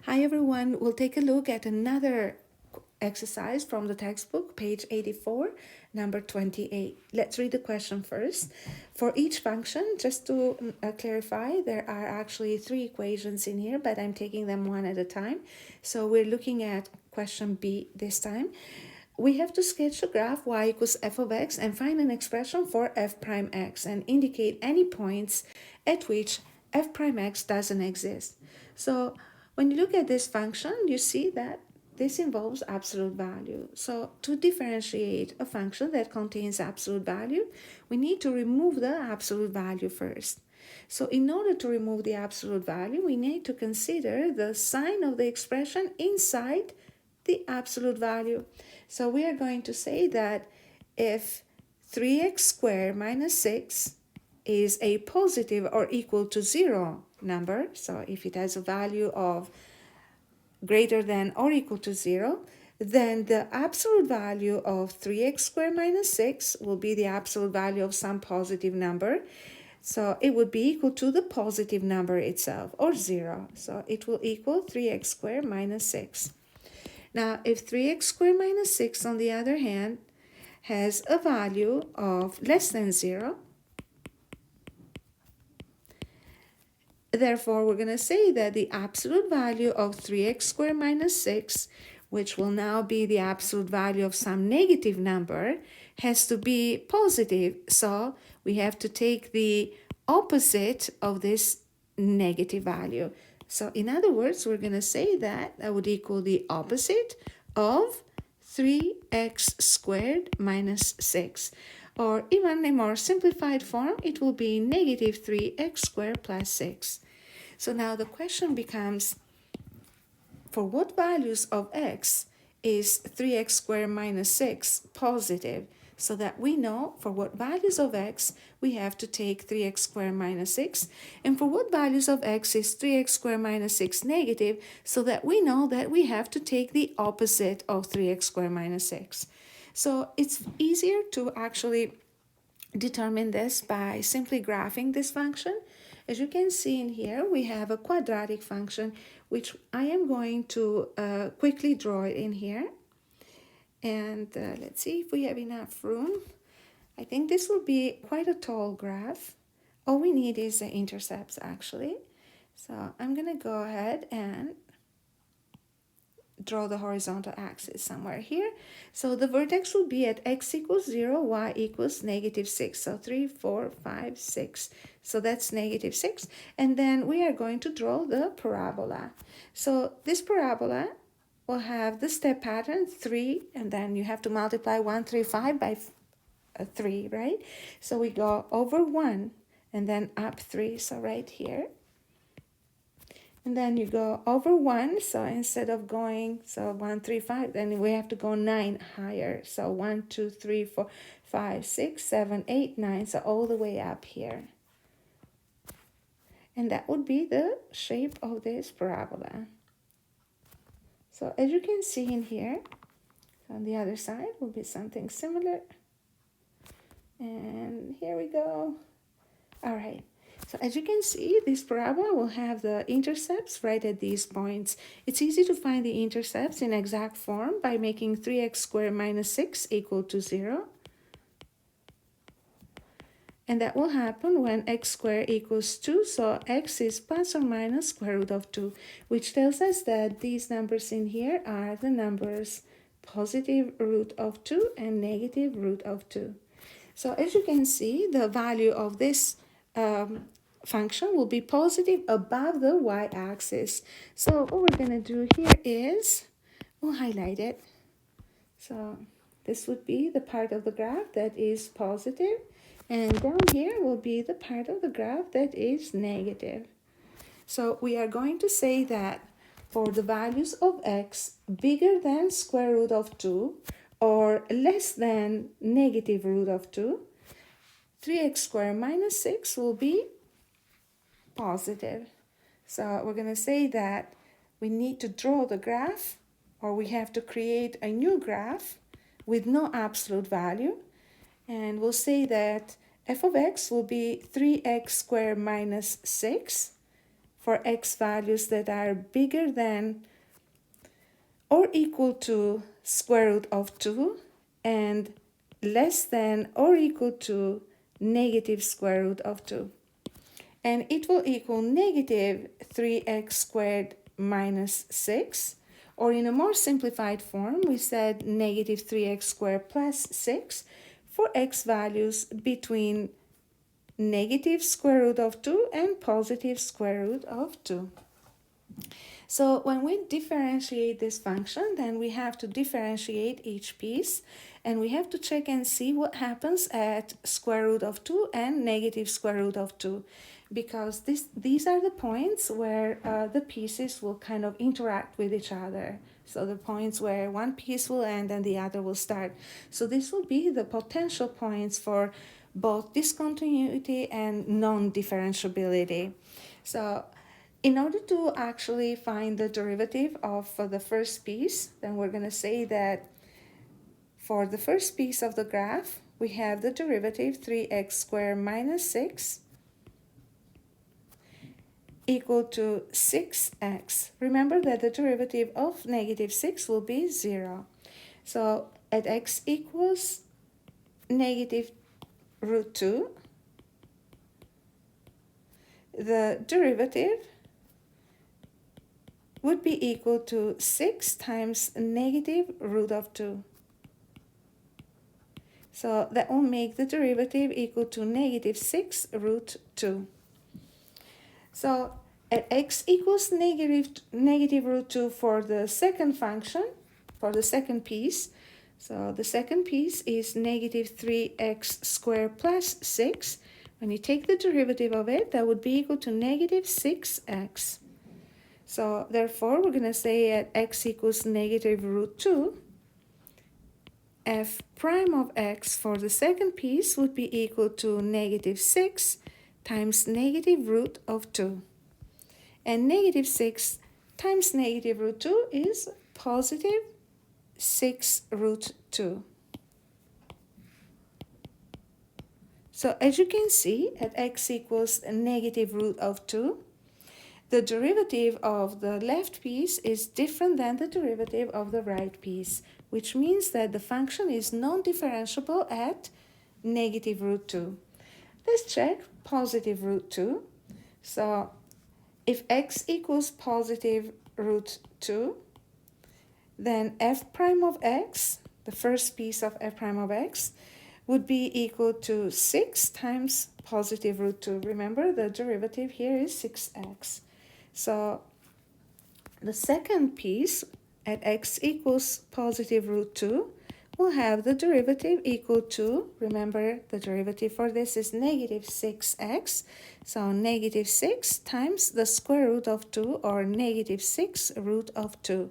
Hi everyone, we'll take a look at another exercise from the textbook, page 84, number 28. Let's read the question first. For each function, just to clarify, there are actually three equations in here, but I'm taking them one at a time. So we're looking at question B this time. We have to sketch a graph y equals f of x and find an expression for f prime x and indicate any points at which f prime x doesn't exist. So when you look at this function, you see that this involves absolute value. So to differentiate a function that contains absolute value, we need to remove the absolute value first. So in order to remove the absolute value, we need to consider the sign of the expression inside the absolute value. So we are going to say that if 3x squared minus 6 is a positive or equal to 0 number, so if it has a value of greater than or equal to 0, then the absolute value of 3x squared minus 6 will be the absolute value of some positive number. So it would be equal to the positive number itself, or 0. So it will equal 3x squared minus 6. Now, if 3x squared minus 6, on the other hand, has a value of less than 0, therefore, we're going to say that the absolute value of 3x squared minus 6, which will now be the absolute value of some negative number, has to be positive. So we have to take the opposite of this negative value. So in other words, we're going to say that that would equal the opposite of 3x squared minus 6. Or even a more simplified form, it will be negative 3x squared plus 6. So now the question becomes, for what values of x is 3x squared minus 6 positive? So that we know for what values of x we have to take 3x squared minus 6, and for what values of x is 3x squared minus 6 negative, so that we know that we have to take the opposite of 3x squared minus 6. So it's easier to actually determine this by simply graphing this function. As you can see in here, we have a quadratic function, which I am going to quickly draw it in here. And let's see if we have enough room. I think this will be quite a tall graph. All we need is the intercepts, actually. So I'm going to go ahead and draw the horizontal axis somewhere here. So the vertex will be at x equals 0, y equals negative 6. So 3, 4, 5, 6. So that's negative 6. And then we are going to draw the parabola. So this parabola will have the step pattern 3, and then you have to multiply 1, 3, 5 by 3, right? So we go over 1 and then up 3, so right here. And then you go over 1, so instead of going, so 1, 3, 5, then we have to go 9 higher. So 1, 2, 3, 4, 5, 6, 7, 8, 9, so all the way up here. And that would be the shape of this parabola. So as you can see in here, on the other side will be something similar. And here we go. All right. So as you can see, this parabola will have the intercepts right at these points. It's easy to find the intercepts in exact form by making 3x squared minus 6 equal to 0. And that will happen when x squared equals 2, so x is plus or minus square root of 2, which tells us that these numbers in here are the numbers positive root of 2 and negative root of 2. So as you can see, the value of this function will be positive above the y-axis. So what we're going to do here is we'll highlight it. So this would be the part of the graph that is positive, and down here will be the part of the graph that is negative. So we are going to say that for the values of x bigger than square root of 2 or less than negative root of 2, 3x squared minus 6 will be positive. So we're going to say that we need to draw the graph, or we have to create a new graph with no absolute value. And we'll say that f of x will be 3x squared minus 6 for x values that are bigger than or equal to square root of 2 and less than or equal to negative square root of 2. And it will equal negative 3x squared minus 6. Or in a more simplified form, we said negative 3x squared plus 6 for x values between negative square root of 2 and positive square root of 2. So when we differentiate this function, then we have to differentiate each piece, and we have to check and see what happens at square root of 2 and negative square root of 2, because these are the points where the pieces will kind of interact with each other. So the points where one piece will end and the other will start. So this will be the potential points for both discontinuity and non-differentiability. So in order to actually find the derivative of the first piece, then we're going to say that for the first piece of the graph, we have the derivative 3x squared minus 6 equal to 6x. Remember that the derivative of negative 6 will be 0. So at x equals negative root 2, the derivative would be equal to 6 times negative root of 2. So that will make the derivative equal to negative 6 root 2. So at x equals negative root 2 for the second function, for the second piece, so the second piece is negative 3x squared plus 6. When you take the derivative of it, that would be equal to negative 6x. So therefore, we're going to say at x equals negative root 2, f prime of x for the second piece would be equal to negative 6 times negative root of 2. And negative 6 times negative root 2 is positive 6 root 2. So as you can see, at x equals negative root of 2, the derivative of the left piece is different than the derivative of the right piece, which means that the function is non-differentiable at negative root 2. Let's check positive root 2. So if x equals positive root 2, then f prime of x, the first piece of f prime of x, would be equal to 6 times positive root 2. Remember, the derivative here is 6x. So the second piece at x equals positive root 2 will have the derivative equal to, remember the derivative for this is negative 6x, so negative 6 times the square root of 2, or negative 6 root of 2.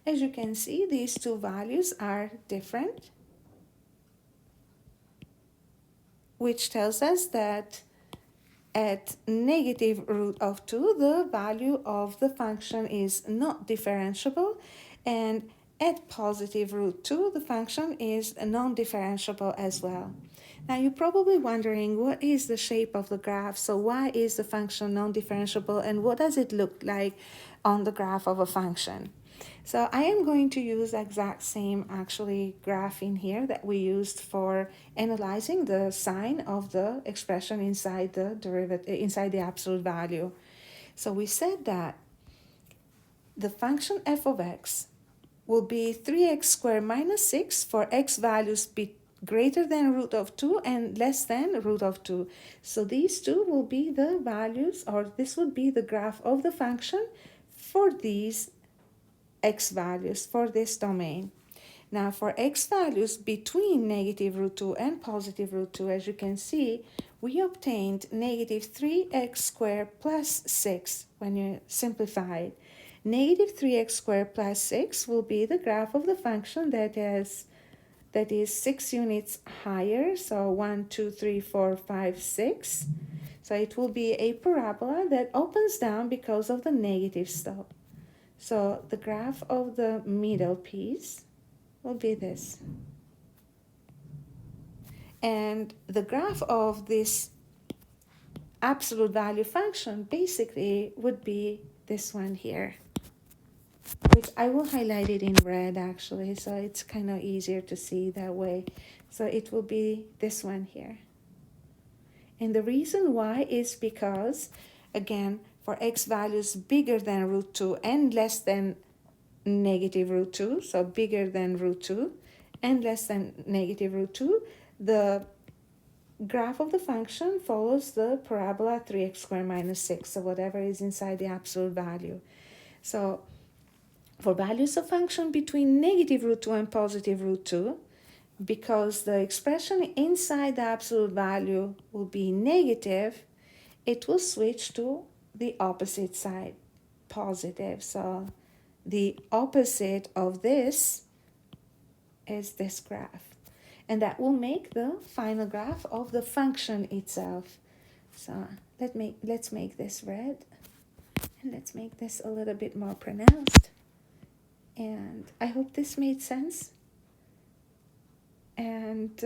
As you can see, these two values are different, which tells us that at negative root of 2, the value of the function is not differentiable, and at positive root 2, the function is non-differentiable as well. Now you're probably wondering, what is the shape of the graph? So why is the function non-differentiable, and what does it look like on the graph of a function? So I am going to use the exact same actually graph in here that we used for analyzing the sign of the expression inside the derivative, inside the absolute value. So we said that the function f of x will be 3x squared minus 6 for x values be greater than root of 2 and less than root of 2. So these two will be the values, or this would be the graph of the function for these x values, for this domain. Now for x values between negative root 2 and positive root 2, as you can see, we obtained negative 3x squared plus 6 when you simplify it. Negative 3x squared plus 6 will be the graph of the function that is 6 units higher, so 1, 2, 3, 4, 5, 6. So it will be a parabola that opens down because of the negative slope. So the graph of the middle piece will be this. And the graph of this absolute value function basically would be this one here, which I will highlight it in red actually, so it's kind of easier to see that way. So it will be this one here. And the reason why is because, again, for x values bigger than root 2 and less than negative root 2, so bigger than root 2 and less than negative root 2, the graph of the function follows the parabola 3x squared minus 6, so whatever is inside the absolute value. So for values of function between negative root 2 and positive root 2, because the expression inside the absolute value will be negative, it will switch to the opposite side, positive. So the opposite of this is this graph. And that will make the final graph of the function itself. So let's make this red. And let's make this a little bit more pronounced. And I hope this made sense. And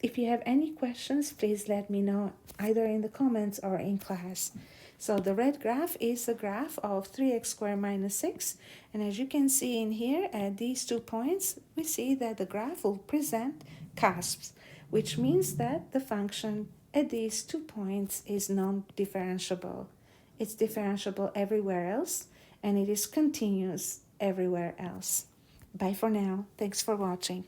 if you have any questions, please let me know either in the comments or in class. So the red graph is a graph of 3x squared minus 6. And as you can see in here, at these 2 points, we see that the graph will present cusps, which means that the function at these 2 points is non-differentiable. It's differentiable everywhere else, and it is continuous everywhere else. Bye for now. Thanks for watching.